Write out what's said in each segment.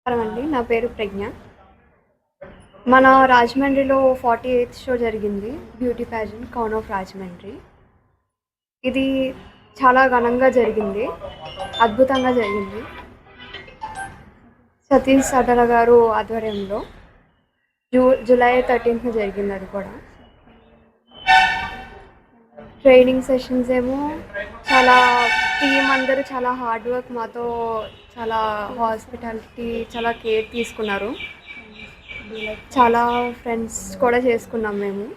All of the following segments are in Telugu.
అండి నా పేరు ప్రజ్ఞ. మన రాజమండ్రిలో 48th షో జరిగింది. Beauty pageant corn of Rajahmundry. ఇది చాలా ఘనంగా జరిగింది. అద్భుతంగా జరిగింది. సతీష్ అడ్డల గారు ఆధ్వర్యంలో జూలై 13th జరిగింది. అది కూడా ట్రైనింగ్ సెషన్స్ ఏమో చాలా టీమ్ అందరూ చాలా హార్డ్ వర్క్ మాతో చాలా హాస్పిటాలిటీ చాలా కేర్ తీసుకున్నారు. చాలా ఫ్రెండ్స్ కూడా చేసుకున్నాం మేము.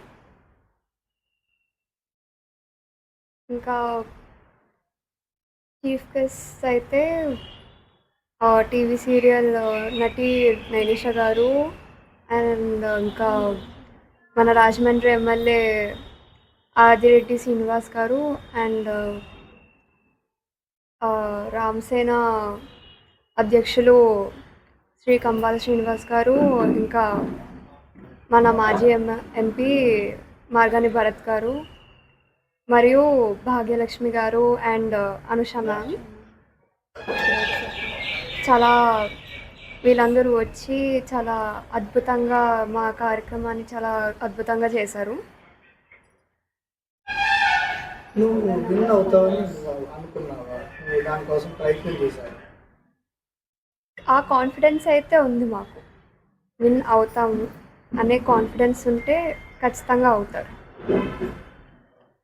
ఇంకా చీఫ్ గెస్ట్ అయితే టీవీ సీరియల్ నటి నైనిష గారు అండ్ ఇంకా మన రాజమండ్రి ఎమ్మెల్యే ఆదిరెడ్డి శ్రీనివాస్ గారు అండ్ రామసేన అధ్యక్షులు శ్రీ కంబాల శ్రీనివాస్ గారు, ఇంకా మన మాజీ ఎంపీ మార్గాని భరత్ గారు మరియు భాగ్యలక్ష్మి గారు అండ్ అనుష మ్యామ్ చాలా వీళ్ళందరూ వచ్చి చాలా అద్భుతంగా మా కార్యక్రమాన్ని చాలా అద్భుతంగా చేశారు. నువ్వు విన్ అవుతావని అనుకున్నావా? నువ్వు దానికోసం ప్రయత్నం చేశావు? ఆ కాన్ఫిడెన్స్ అయితే ఉంది మాకు. విన్ అవుతాము అనే కాన్ఫిడెన్స్ ఉంటే ఖచ్చితంగా అవుతారు.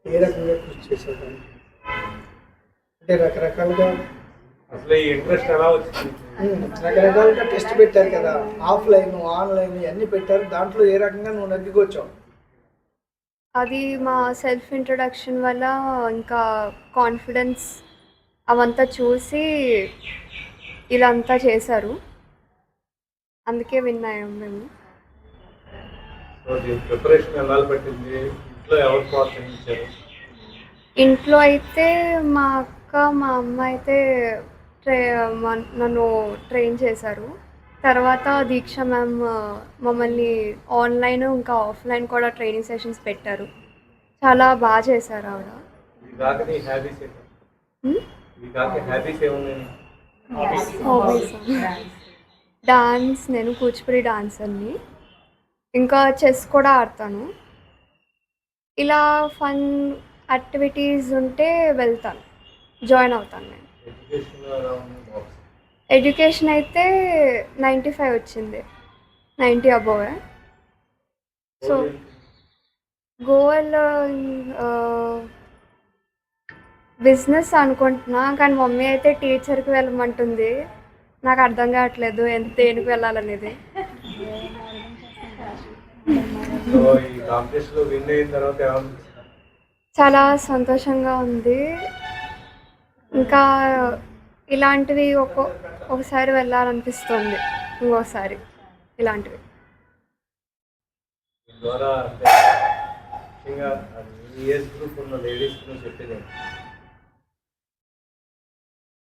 ఏ రకంగా కృషి చేసేది అంటే రకరకాలుగా అసలు ఈ ఇంట్రెస్ట్ ఎలా వచ్చింది? రకరకాలుగా టెస్ట్ పెట్టారు కదా, ఆఫ్లైన్ ఆన్లైన్ అన్నీ పెట్టారు. దాంట్లో ఏ రకంగా నువ్వు నెగ్గుకొచ్చావు? అది మా సెల్ఫ్ ఇంట్రొడక్షన్ వల్ల ఇంకా కాన్ఫిడెన్స్ అవంతా చూసి ఇలా అంతా చేశారు. అందుకే విన్ అయ్యాం మేము. ప్రిపరేషన్ ఎలా పట్టింది? ఇంట్లో ఎవరు ప్రోత్సహించారు? ఇంట్లో అయితే మా అక్క మా అమ్మ అయితే నన్ను ట్రైన్ చేశారు. తర్వాత దీక్ష మ్యామ్ మమ్మల్ని ఆన్లైన్ ఇంకా ఆఫ్లైన్ కూడా ట్రైనింగ్ సెషన్స్ పెట్టారు. చాలా బాగా చేశారు ఆవిడ. డాన్స్, నేను కూచిపూడి డాన్సర్ని. ఇంకా చెస్ కూడా ఆడతాను. ఇలా ఫన్ యాక్టివిటీస్ ఉంటే వెళ్తాను, జాయిన్ అవుతాను నేను. ఎడ్యుకేషన్ అయితే 95 వచ్చింది, 90 అబోవ్. సో గోల్ బిజినెస్ అనుకుంటున్నా, కానీ మమ్మీ అయితే టీచర్కి వెళ్ళమంటుంది. నాకు అర్థం కావట్లేదు దేనికి వెళ్ళాలనేది. చాలా సంతోషంగా ఉంది. ఇంకా ఇలాంటివి ఒకసారి వెళ్ళాలనిపిస్తుంది, ఇంకోసారి ఇలాంటివి.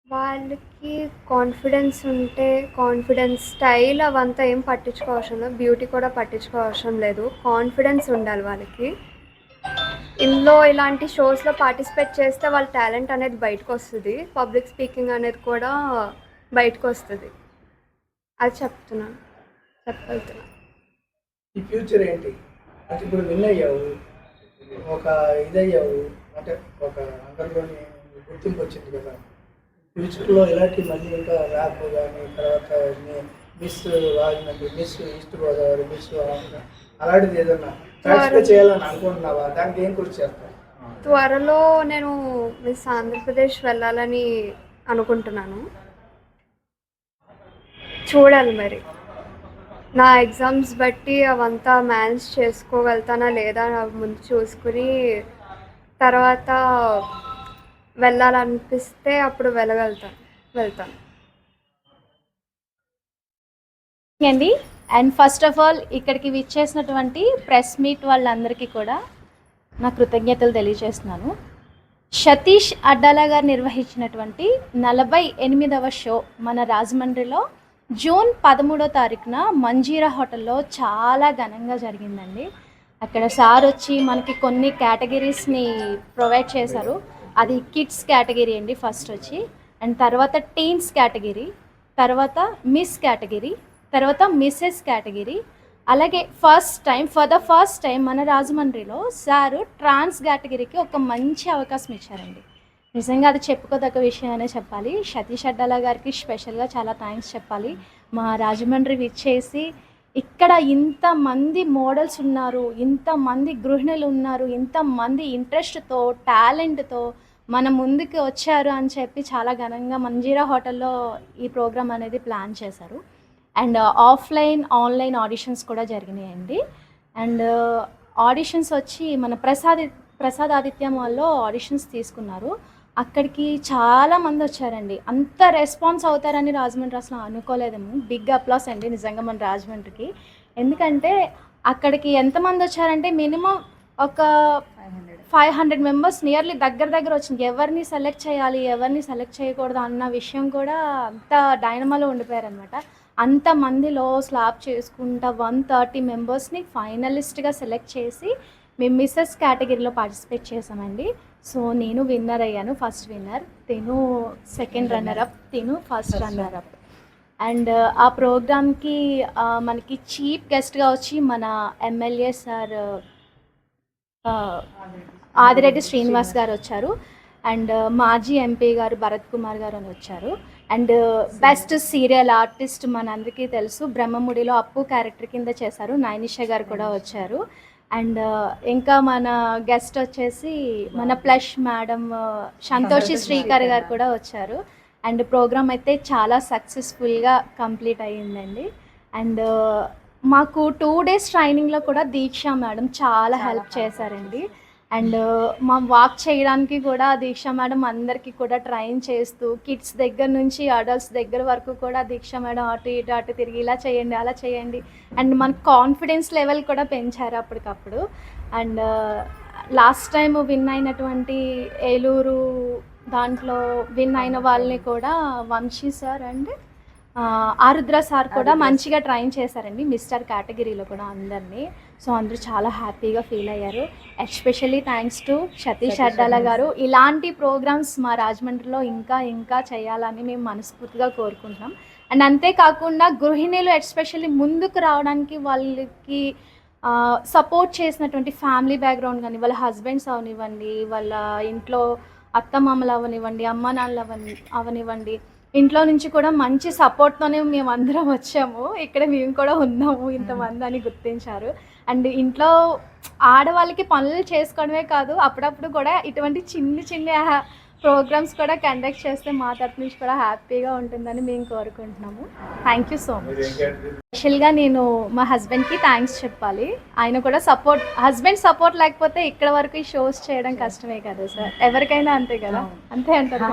వాళ్ళకి కాన్ఫిడెన్స్ ఉంటే, కాన్ఫిడెన్స్ స్టైల్ అవంతా ఏం పట్టించుకోవసరం లేదు, బ్యూటీ కూడా పట్టించుకోవసరం లేదు. కాన్ఫిడెన్స్ ఉండాలి వాళ్ళకి. ఇందులో ఇలాంటి షోస్లో పార్టిసిపేట్ చేస్తే వాళ్ళ టాలెంట్ అనేది బయటకు వస్తుంది. పబ్లిక్ స్పీకింగ్ అనేది కూడా బయటకు వస్తుంది. అది చెప్పగలుగుతున్నాను. ఈ ఫ్యూచర్ ఏంటి అంటే ఇప్పుడు విన్ అయ్యావు, ఒక ఇదయ్యావు అంటే ఒక అందరిలోని గుర్తింపు వచ్చింది కదా. ఫ్యూచర్లో ఇలాంటి మళ్ళీ ఇంకా ర్యాప్ కానీ, తర్వాత miss Rajahmundry, miss east Godavari, miss అలాంటిది ఏదన్నా పార్టిసిపేట్ చేయాలని అనుకుంటున్నావా? దానికి ఏం కృషి చేస్తావు? త్వరలో నేను మిస్ ఆంధ్రప్రదేశ్ వెళ్ళాలని అనుకుంటున్నాను. చూడాలి మరి, నా ఎగ్జామ్స్ బట్టి అవంతా మేనేజ్ చేసుకోగలుగుతానా లేదా ముందు చూసుకుని తర్వాత వెళ్ళాలనిపిస్తే అప్పుడు వెళ్తాను అండి. అండ్ ఫస్ట్ ఆఫ్ ఆల్ ఇక్కడికి విచ్చేసినటువంటి ప్రెస్ మీట్ వాళ్ళందరికీ కూడా నా కృతజ్ఞతలు తెలియజేస్తున్నాను. సతీష్ అడ్డాల గారు నిర్వహించినటువంటి 48వ షో మన రాజమండ్రిలో జూన్ 13వ తారీఖున మంజీరా హోటల్లో చాలా ఘనంగా జరిగిందండి. అక్కడ సార్ వచ్చి మనకి కొన్ని కేటగిరీస్ని ప్రొవైడ్ చేశారు. అది కిడ్స్ కేటగిరీ అండి ఫస్ట్ వచ్చి, అండ్ తర్వాత టీన్స్ కేటగిరీ, తర్వాత మిస్ కేటగిరీ, తర్వాత మిస్సెస్ కేటగిరీ, అలాగే ఫర్ ద ఫస్ట్ టైం మన రాజమండ్రిలో సారు ట్రాన్స్ కేటగిరీకి ఒక మంచి అవకాశం ఇచ్చారండి. నిజంగా అది చెప్పుకోదగ్గ విషయం అనే చెప్పాలి. సతీష్ అడ్డాల గారికి స్పెషల్గా చాలా థ్యాంక్స్ చెప్పాలి. మా రాజమండ్రి విచ్చేసి ఇక్కడ ఇంతమంది మోడల్స్ ఉన్నారు, ఇంతమంది గృహిణులు ఉన్నారు, ఇంతమంది ఇంట్రెస్ట్తో టాలెంట్తో మన ముందుకు వచ్చారు అని చెప్పి చాలా ఘనంగా మంజీరా హోటల్లో ఈ ప్రోగ్రామ్ అనేది ప్లాన్ చేశారు. అండ్ ఆఫ్లైన్ ఆన్లైన్ ఆడిషన్స్ కూడా జరిగినాయండి. అండ్ ఆడిషన్స్ వచ్చి మన ప్రసాద్ ఆదిత్య మాల్లో ఆడిషన్స్ తీసుకున్నారు. అక్కడికి చాలామంది వచ్చారండి. అంత రెస్పాన్స్ అవుతారని రాజమండ్రి అసలు అనుకోలేదేమో. బిగ్ అప్లాస్ అండి నిజంగా మన రాజమండ్రికి. ఎందుకంటే అక్కడికి ఎంతమంది వచ్చారంటే మినిమం ఒక 500 మెంబర్స్ నియర్లీ దగ్గర వచ్చింది. ఎవరిని సెలెక్ట్ చేయాలి, ఎవరిని సెలెక్ట్ చేయకూడదు అన్న విషయం కూడా అంత డైనమాలో ఉండిపోయారనమాట. అంతమందిలో స్లాబ్ చేసుకుంటా 130 మెంబర్స్ని ఫైనలిస్ట్గా సెలెక్ట్ చేసి మేము మిస్సెస్ కేటగిరీలో పార్టిసిపేట్ చేసామండి. సో నేను విన్నర్ అయ్యాను, ఫస్ట్ విన్నర్. తిను సెకండ్ రన్నర్ అప్, తిను ఫస్ట్ రన్నర్ అప్. అండ్ ఆ ప్రోగ్రామ్కి మనకి చీఫ్ గెస్ట్గా వచ్చి మన ఎమ్మెల్యే సార్ ఆదిరెడ్డి శ్రీనివాస్ గారు వచ్చారు. అండ్ మాజీ ఎంపీ గారు భరత్ కుమార్ గారు అని వచ్చారు. అండ్ బెస్ట్ సీరియల్ ఆర్టిస్ట్ మనందరికీ తెలుసు, బ్రహ్మముడిలో అప్పు క్యారెక్టర్ కింద చేశారు, నైనిషా గారు కూడా వచ్చారు. అండ్ ఇంకా మన గెస్ట్ వచ్చేసి మన ప్లస్ మేడం సంతోషి శ్రీకర్ గారు కూడా వచ్చారు. అండ్ ప్రోగ్రామ్ అయితే చాలా సక్సెస్ఫుల్గా కంప్లీట్ అయ్యిందండి. అండ్ మాకు 2 days ట్రైనింగ్లో కూడా దీక్ష మేడం చాలా హెల్ప్ చేశారండి. అండ్ మా వాక్ చేయడానికి కూడా దీక్ష మేడం అందరికీ కూడా ట్రైన్ చేస్తూ, కిడ్స్ దగ్గర నుంచి అడల్ట్స్ దగ్గర వరకు కూడా దీక్ష మేడం అటు తిరిగి ఇలా చేయండి అలా చేయండి. అండ్ మన కాన్ఫిడెన్స్ లెవెల్ కూడా పెంచారు అప్పటికప్పుడు. అండ్ లాస్ట్ టైం విన్ అయినటువంటి ఏలూరు దాంట్లో విన్ అయిన వాళ్ళని కూడా Vamsi sir and Arudra sir కూడా మంచిగా ట్రైన్ చేశారండి, మిస్టర్ కేటగిరీలో కూడా అందరినీ. సో అందరూ చాలా హ్యాపీగా ఫీల్ అయ్యారు. Especially thanks to Satish Addala గారు. ఇలాంటి ప్రోగ్రామ్స్ మా రాజమండ్రిలో ఇంకా చేయాలని మేము మనస్ఫూర్తిగా కోరుకుంటున్నాం. అండ్ అంతేకాకుండా గృహిణులు ఎస్పెషల్లీ ముందుకు రావడానికి వాళ్ళకి సపోర్ట్ చేసినటువంటి ఫ్యామిలీ బ్యాక్గ్రౌండ్ కానీ, వాళ్ళ హస్బెండ్స్ అవనివ్వండి, వాళ్ళ ఇంట్లో అత్తమామలు అవనివ్వండి, అమ్మ నాన్నలు అవనివ్వండి, ఇంట్లో నుంచి కూడా మంచి సపోర్ట్తోనే మేము అందరం వచ్చాము. ఇక్కడ మేము కూడా ఉన్నాము ఇంతమంది అని గుర్తించారు. అండ్ ఇంట్లో ఆడవాళ్ళకి పనులు చేసుకోవడమే కాదు, అప్పుడప్పుడు కూడా ఇటువంటి చిన్న ప్రోగ్రామ్స్ కూడా కండక్ట్ చేస్తే మా తరపు నుంచి కూడా హ్యాపీగా ఉంటుందని మేము కోరుకుంటున్నాము. Thank you so much. స్పెషల్గా నేను మా హస్బెండ్కి థ్యాంక్స్ చెప్పాలి. ఆయన కూడా హస్బెండ్ సపోర్ట్ లేకపోతే ఇక్కడ వరకు ఈ షోస్ చేయడం కష్టమే కదా సార్, ఎవరికైనా అంతే కదా, అంతే అంటారు.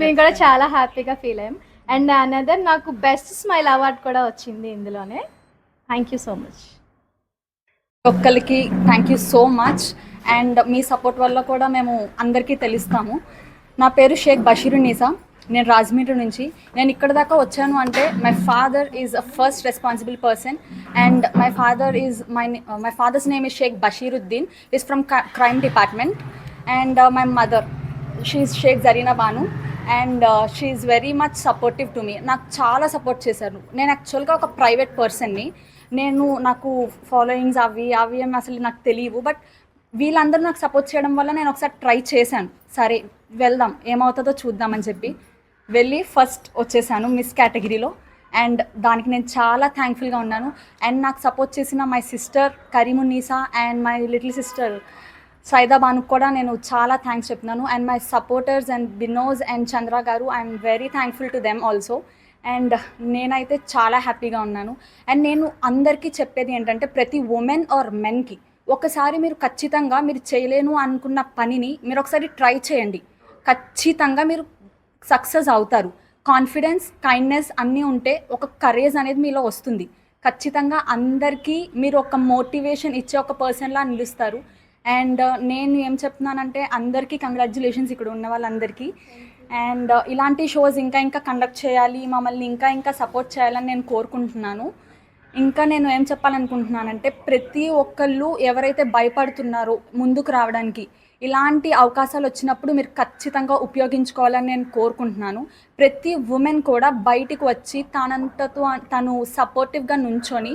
మేము కూడా చాలా హ్యాపీగా ఫీల్ అయ్యాం. అండ్ అనదర్ నాకు బెస్ట్ స్మైల్ అవార్డ్ కూడా వచ్చింది ఇందులోనే. Thank you so much. ఒక్కరికి thank you so much. And మీ సపోర్ట్ వల్ల కూడా మేము అందరికీ తెలుస్తాము. నా పేరు షేక్ బషీరున్నీసా, నేను రాజమండ్రి నుంచి. నేను ఇక్కడ దాకా వచ్చాను అంటే my father is a first responsible person. And my father's name is Sheikh Basheeruddin, is from crime department. And my mother షీఈ్ Sheikh Zarina Banu. And she is very much supportive to me. నాకు చాలా సపోర్ట్ చేశారు. నేను యాక్చువల్గా ఒక ప్రైవేట్ పర్సన్ని, నాకు ఫాలోయింగ్స్ అవి ఏమి అసలు నాకు తెలియవు. బట్ వీళ్ళందరూ నాకు సపోర్ట్ చేయడం వల్ల నేను ఒకసారి ట్రై చేశాను, సరే వెళ్దాం ఏమవుతుందో చూద్దామని చెప్పి వెళ్ళి ఫస్ట్ వచ్చేసాను మిస్ కేటగిరీలో. అండ్ దానికి నేను చాలా థ్యాంక్ఫుల్గా ఉన్నాను. అండ్ నాకు సపోర్ట్ చేసిన my sister Karimunnisa and my little sister Saida బానుకు కూడా నేను చాలా థ్యాంక్స్ చెప్తున్నాను. And my supporters and Binoj and Chandra గారు, I'm very thankful to them also. And నేనైతే చాలా హ్యాపీగా ఉన్నాను. అండ్ నేను అందరికీ చెప్పేది ఏంటంటే, ప్రతి ఉమెన్ ఆర్ మెన్కి ఒకసారి మీరు ఖచ్చితంగా మీరు చేయలేను అనుకున్న పనిని మీరు ఒకసారి ట్రై చేయండి, ఖచ్చితంగా మీరు సక్సెస్ అవుతారు. కాన్ఫిడెన్స్, కైండ్నెస్ అన్నీ ఉంటే ఒక కరేజ్ అనేది మీలో వస్తుంది. ఖచ్చితంగా అందరికీ మీరు ఒక మోటివేషన్ ఇచ్చే ఒక పర్సన్లా నిలుస్తారు. అండ్ నేను ఏం చెప్తున్నానంటే అందరికీ కంగ్రాచ్యులేషన్స్ ఇక్కడ ఉన్న వాళ్ళందరికీ. అండ్ ఇలాంటి షోస్ ఇంకా కండక్ట్ చేయాలి, మమ్మల్ని ఇంకా సపోర్ట్ చేయాలని నేను కోరుకుంటున్నాను. ఇంకా నేను ఏం చెప్పాలనుకుంటున్నానంటే, ప్రతి ఒక్కళ్ళు ఎవరైతే భయపడుతున్నారో ముందుకు రావడానికి, ఇలాంటి అవకాశాలు వచ్చినప్పుడు మీరు ఖచ్చితంగా ఉపయోగించుకోవాలని నేను కోరుకుంటున్నాను. ప్రతి ఉమెన్ కూడా బయటికి వచ్చి తను సపోర్టివ్గా నుంచొని,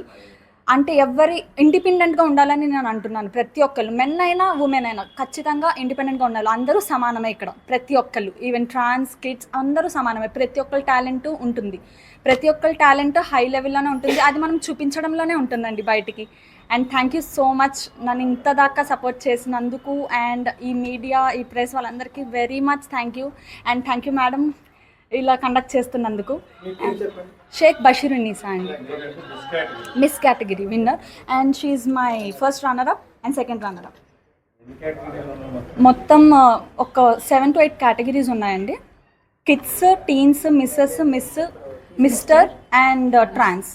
అంటే ఎవరి ఇండిపెండెంట్గా ఉండాలని నేను అంటున్నాను. ప్రతి ఒక్కళ్ళు, మెన్ అయినా ఉమెన్ అయినా ఖచ్చితంగా ఇండిపెండెంట్గా ఉండాలి. అందరూ సమానమే ఇక్కడ, ప్రతి ఒక్కళ్ళు, ఈవెన్ ట్రాన్స్ కిడ్స్ అందరూ సమానమే. ప్రతి ఒక్కళ్ళ టాలెంట్ ఉంటుంది, ప్రతి ఒక్కళ్ళ టాలెంట్ హై లెవెల్లోనే ఉంటుంది. అది మనం చూపించడంలోనే ఉంటుందండి బయటికి. And thank you so much నన్ను ఇంత దాకా సపోర్ట్ చేసినందుకు. అండ్ ఈ మీడియా, ఈ ప్రెస్ వాళ్ళందరికీ very much thank you. And thank you madam ఇలా కండక్ట్ చేస్తున్నందుకు. షేక్ బషీరున్నీసా అండి, miss category winner. And she is my first runner up and second runner up. మొత్తం ఒక 7 to 8 కేటగిరీస్ ఉన్నాయండి. Kids, teens, Mrs, mister and trans.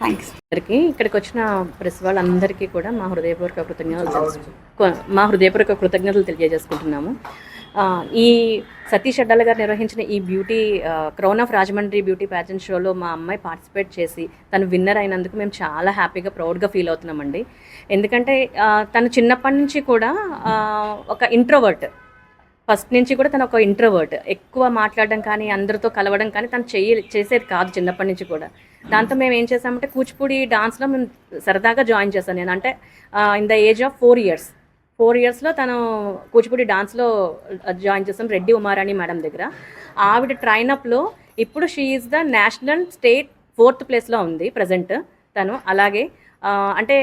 Thanks. అందరికీ, ఇక్కడికి వచ్చిన ప్రెస్ వాళ్ళందరికీ కూడా మా హృదయపూర్వక కృతజ్ఞతలు తెలియజేసుకుంటున్నాము. ఈ సతీష్ అడ్డాల గారు నిర్వహించిన ఈ beauty crown of Rajahmundry beauty pageant షోలో మా అమ్మాయి పార్టిసిపేట్ చేసి తను విన్నర్ అయినందుకు మేము చాలా హ్యాపీగా, ప్రౌడ్గా ఫీల్ అవుతున్నామండి. ఎందుకంటే తను చిన్నప్పటి నుంచి కూడా ఒక ఇంట్రోవర్ట్, ఫస్ట్ నుంచి కూడా తను ఒక ఇంట్రోవర్ట్, ఎక్కువ మాట్లాడడం కానీ అందరితో కలవడం కానీ తను చేసేది కాదు చిన్నప్పటి నుంచి కూడా. దాంతో మేము ఏం చేసామంటే కూచిపూడి డాన్స్లో మేము సరదాగా జాయిన్ చేశాను నేను. అంటే ఇన్ ద ఏజ్ ఆఫ్ 4 yearsలో తను కూచిపూడి డాన్స్లో జాయిన్ చేస్తాం రెడ్డి ఉమారాణి మేడం దగ్గర. ఆవిడ ట్రైనప్లో ఇప్పుడు she is the national state 4th ప్లేస్లో ఉంది ప్రజెంట్ తను. అలాగే అంటే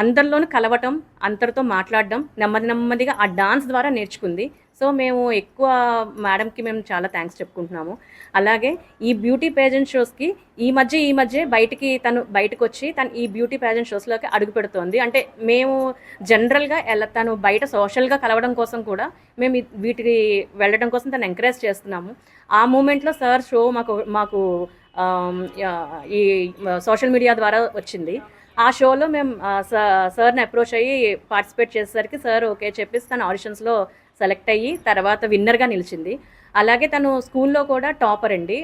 అందరిలోనూ కలవటం, అందరితో మాట్లాడడం నెమ్మదిగా ఆ డాన్స్ ద్వారా నేర్చుకుంది. సో మేము ఎక్కువ మేడంకి మేము చాలా థ్యాంక్స్ చెప్పుకుంటున్నాము. అలాగే ఈ బ్యూటీ పేజెంట్ షోస్కి ఈ మధ్య బయటకు వచ్చి తను ఈ బ్యూటీ పేజెంట్ షోస్లోకి అడుగు పెడుతోంది. అంటే మేము జనరల్గా తను బయట సోషల్గా కలవడం కోసం కూడా మేము వీటికి వెళ్ళడం కోసం తను ఎంకరేజ్ చేస్తున్నాము. ఆ మూమెంట్లో సార్ షో మాకు ఈ సోషల్ మీడియా ద్వారా వచ్చింది. ఆ షోలో మేము సార్ని అప్రోచ్ అయ్యి పార్టిసిపేట్ చేసేసరికి సార్ ఓకే చెప్పేసి తను ఆడిషన్స్లో సెలెక్ట్ అయ్యి తర్వాత విన్నర్గా నిలిచింది. అలాగే తను స్కూల్లో కూడా టాపర్ అండి.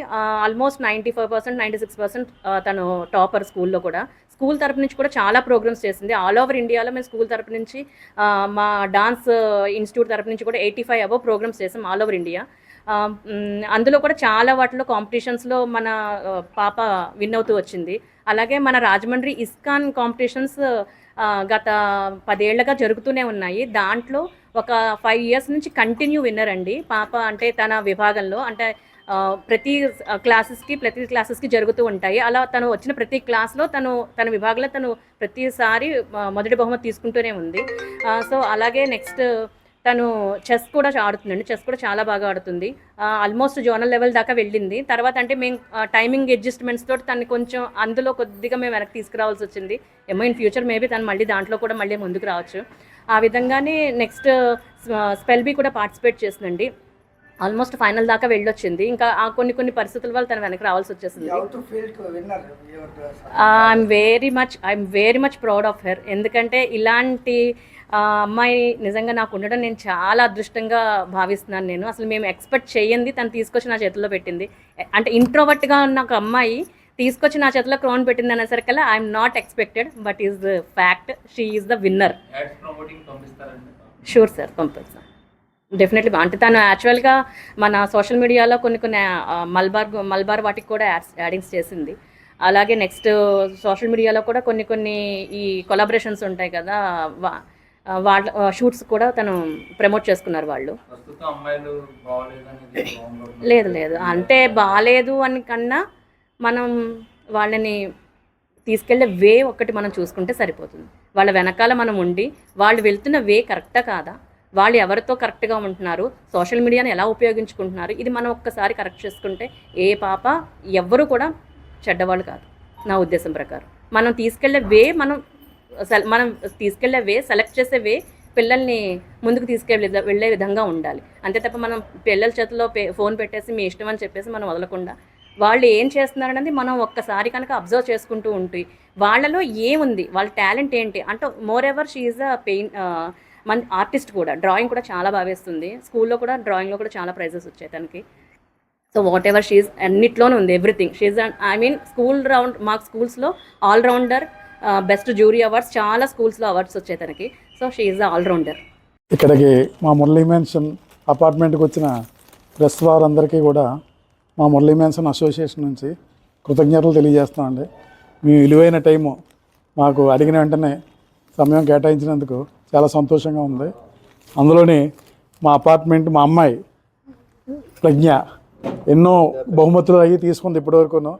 ఆల్మోస్ట్ 95%, 96% తను టాపర్ స్కూల్లో కూడా. స్కూల్ తరపు నుంచి కూడా చాలా ప్రోగ్రామ్స్ చేసింది. ఆల్ ఓవర్ ఇండియాలో మేము స్కూల్ తరపు నుంచి మా డాన్స్ ఇన్స్టిట్యూట్ తరపు నుంచి కూడా 85 అబవ్ ప్రోగ్రామ్స్ చేసాం ఆల్ ఓవర్ ఇండియా. అందులో కూడా చాలా వాటిలో కాంపిటీషన్స్లో మన పాప విన్ అవుతూ వచ్చింది. అలాగే మన రాజమండ్రి ఇస్కాన్ కాంపిటీషన్స్ గత 10 ఏళ్లుగా జరుగుతూనే ఉన్నాయి. దాంట్లో ఒక 5 years నుంచి కంటిన్యూ విన్నర్ అండి పాప. అంటే తన విభాగంలో అంటే ప్రతి క్లాసెస్కి జరుగుతూ ఉంటాయి. అలా తను వచ్చిన ప్రతి క్లాస్లో తన విభాగంలో తను ప్రతిసారి మొదటి బహుమతి తీసుకుంటూనే ఉంది. సో అలాగే నెక్స్ట్ తను చెస్ కూడా ఆడుతుందండి. చెస్ కూడా చాలా బాగా ఆడుతుంది. ఆల్మోస్ట్ జోనల్ లెవెల్ దాకా వెళ్ళింది. తర్వాత అంటే మేము టైమింగ్ అడ్జస్ట్మెంట్స్ తోటి తను కొంచెం అందులో కొద్దిగా మేము వెనక్కి తీసుకురావాల్సి వచ్చింది. ఏమో ఇన్ ఫ్యూచర్ మేబీ తను మళ్ళీ దాంట్లో కూడా మళ్ళీ ముందుకు రావచ్చు. ఆ విధంగానే నెక్స్ట్ స్పెల్ బీ కూడా పార్టిసిపేట్ చేస్తుందండి. ఆల్మోస్ట్ ఫైనల్ దాకా వెళ్ళొచ్చింది. ఇంకా కొన్ని పరిస్థితుల వల్ల తను వెనక్కి రావాల్సి వచ్చేసింది. I'm very much proud of her. ఎందుకంటే ఇలాంటి అమ్మాయి నిజంగా నాకు ఉండడం నేను చాలా అదృష్టంగా భావిస్తున్నాను. నేను అసలు మేము ఎక్స్పెక్ట్ చేయండి తను తీసుకొచ్చి నా చేతిలో పెట్టింది. అంటే ఇంట్రోవర్ట్గా ఉన్న ఒక అమ్మాయి తీసుకొచ్చి నా చేతిలో క్రౌన్ పెట్టింది అనేసరికల్లా I'm not expected, but is the fact. She is the winner. Sure sir, పంపిస్తాను డెఫినెట్లీ. అంటే తను యాక్చువల్గా మన సోషల్ మీడియాలో కొన్ని మల్బార్ వాటికి కూడా యాడింగ్స్ చేసింది. అలాగే నెక్స్ట్ సోషల్ మీడియాలో కూడా కొన్ని ఈ కొలాబరేషన్స్ ఉంటాయి కదా, వాళ్ళ షూట్స్ కూడా తను ప్రమోట్ చేసుకున్నారు వాళ్ళు. లేదు అంటే బాగాలేదు అని కన్నా మనం వాళ్ళని తీసుకెళ్లే వే ఒక్కటి మనం చూసుకుంటే సరిపోతుంది. వాళ్ళ వెనకాల మనం ఉండి వాళ్ళు వెళ్తున్న వే కరెక్టా కాదా, వాళ్ళు ఎవరితో కరెక్ట్గా ఉంటున్నారు, సోషల్ మీడియాని ఎలా ఉపయోగించుకుంటున్నారు, ఇది మనం ఒక్కసారి కరెక్ట్ చేసుకుంటే ఏ పాప ఎవ్వరూ కూడా చెడ్డవాళ్ళు కాదు నా ఉద్దేశం ప్రకారం. మనం తీసుకెళ్లే వే సెలెక్ట్ చేసే వే పిల్లల్ని ముందుకు వెళ్ళే విధంగా ఉండాలి. అంతే తప్ప మనం పిల్లల చేతిలో ఫోన్ పెట్టేసి మీ ఇష్టం అని చెప్పేసి మనం వదలకుండా వాళ్ళు ఏం చేస్తున్నారనేది మనం ఒక్కసారి కనుక అబ్జర్వ్ చేసుకుంటూ ఉంటే వాళ్ళలో ఏముంది, వాళ్ళ టాలెంట్ ఏంటి అంటే మోర్ ఎవర్ షీ ఈజ్ మన ఆర్టిస్ట్ కూడా. డ్రాయింగ్ కూడా చాలా బాగా వేస్తుంది. స్కూల్లో కూడా డ్రాయింగ్లో కూడా చాలా ప్రైజెస్ వచ్చాయి తనకి. సో వాట్ ఎవర్ షీఈ్ అన్నిట్లోనే ఉంది, ఎవ్రీథింగ్ షీఈ్. మాకు స్కూల్స్లో ఆల్రౌండర్, బెస్ట్ జ్యూరీ అవార్డ్స్ చాలా స్కూల్స్లో అవార్డ్స్ వచ్చాయి తనకి. So she is allrounder. ఇక్కడికి మా మురళీ మెన్షన్ అపార్ట్మెంట్కి వచ్చిన ప్రెస్ వారందరికీ కూడా మా మురళీ మెన్షన్ అసోసియేషన్ నుంచి కృతజ్ఞతలు తెలియజేస్తామండి. మీ విలువైన టైము మాకు అడిగిన వెంటనే సమయం కేటాయించినందుకు చాలా సంతోషంగా ఉంది. అందులోని మా అపార్ట్మెంట్ మా అమ్మాయి ప్రజ్ఞ ఎన్నో బహుమతులు అవి తీసుకుంది ఇప్పటివరకును.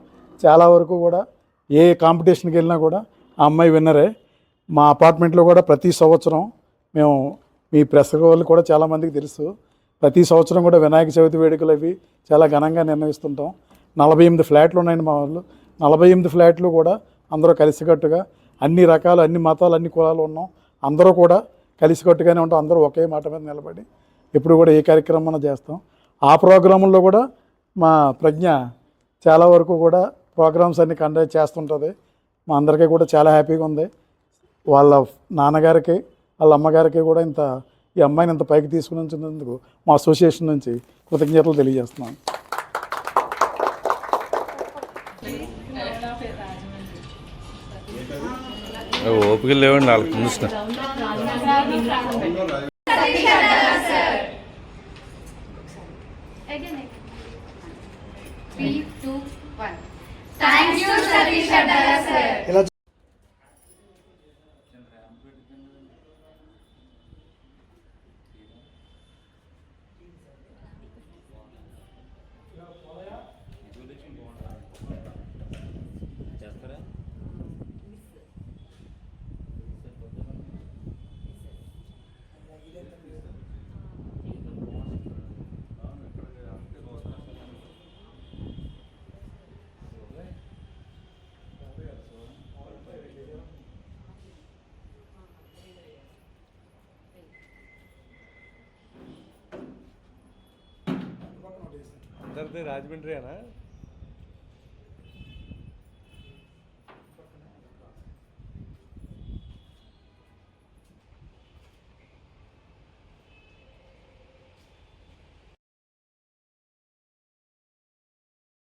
చాలా వరకు కూడా ఏ కాంపిటీషన్కి వెళ్ళినా కూడా ఆ అమ్మాయి విన్నరే. మా అపార్ట్మెంట్లో కూడా ప్రతి సంవత్సరం మేము మీ ప్రెస్ వాళ్ళు కూడా చాలామందికి తెలుసు, ప్రతి సంవత్సరం కూడా వినాయక చవితి వేడుకలు అవి చాలా ఘనంగా నిర్వహిస్తుంటాం. 48 ఫ్లాట్లు ఉన్నాయండి మా వాళ్ళు. 48 ఫ్లాట్లు కూడా అందరూ కలిసికట్టుగా అన్ని రకాలు, అన్ని మతాలు, అన్ని కులాలు ఉన్నాం. అందరూ కూడా కలిసికట్టుగానే ఉంటాం. అందరూ ఒకే మాట మీద నిలబడి ఎప్పుడు కూడా ఏ కార్యక్రమం చేస్తాం. ఆ ప్రోగ్రాముల్లో కూడా మా ప్రజ్ఞ చాలా వరకు కూడా ప్రోగ్రామ్స్ అన్ని కండక్ట్ చేస్తుంటుంది. మా అందరికీ కూడా చాలా హ్యాపీగా ఉంది. వాళ్ళ నాన్నగారికి వాళ్ళ అమ్మగారికి కూడా ఈ అమ్మాయిని ఇంత పైకి తీసుకుని వచ్చినందుకు మా అసోసియేషన్ నుంచి కృతజ్ఞతలు తెలియజేస్తున్నాను. ఓపిక లేవండి వాళ్ళకి చూసిన. ఇలా అందరిది రాజమండ్రి అనా?